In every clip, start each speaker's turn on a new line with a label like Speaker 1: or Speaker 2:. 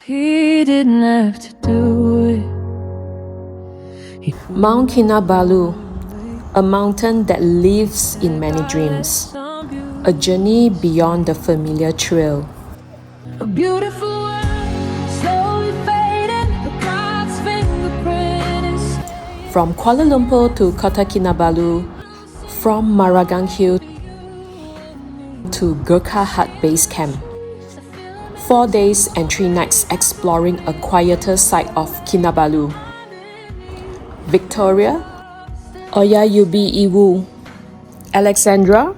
Speaker 1: He didn't have to do it.
Speaker 2: Mount Kinabalu, a mountain that lives in many dreams. A journey beyond the familiar trail.
Speaker 1: A beautiful world, slowly fading, the cloud's fingerprint is
Speaker 2: From Kuala Lumpur to Kota Kinabalu, from Maragang Hill to Gurkha Hut Base Camp. 4 days and 3 nights exploring a quieter side of Kinabalu. Victoria, Oyayubi Iwa, Alexandra,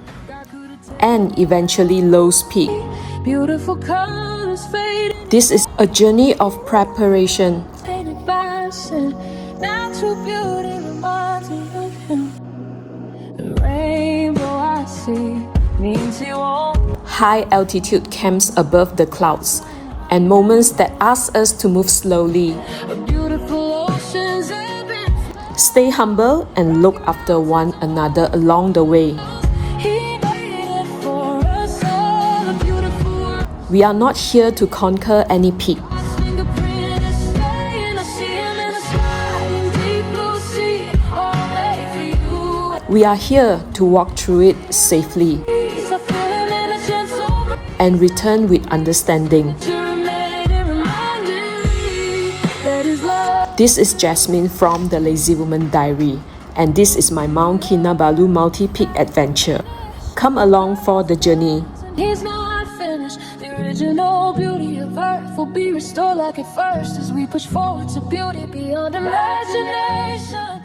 Speaker 2: and eventually Low's Peak.
Speaker 1: beautiful colors fading,
Speaker 2: This is a journey of preparation.
Speaker 1: painted by sin. Natural beauty reminds me of him. The rainbow I see means he won't.
Speaker 2: High altitude camps above the clouds, and moments that ask us to move slowly.
Speaker 1: A beautiful ocean's ebbing.
Speaker 2: Stay humble and look after one another along the way.
Speaker 1: He waited for us all. A beautiful world.
Speaker 2: We are not here to conquer any peak.
Speaker 1: Fingerprint is staying. I see him in the sky in deep blue sea. All made for you.
Speaker 2: We are here to walk through it safely
Speaker 1: I feel him in a gentle
Speaker 2: and return with understanding. This is Jasmine from the Lazy Woman Diary, and this is my Mount Kinabalu multi-peak adventure. Come along for the journey.
Speaker 1: He's not finished. The original beauty of Earth will be restored like at first as we push forward to beauty beyond imagination.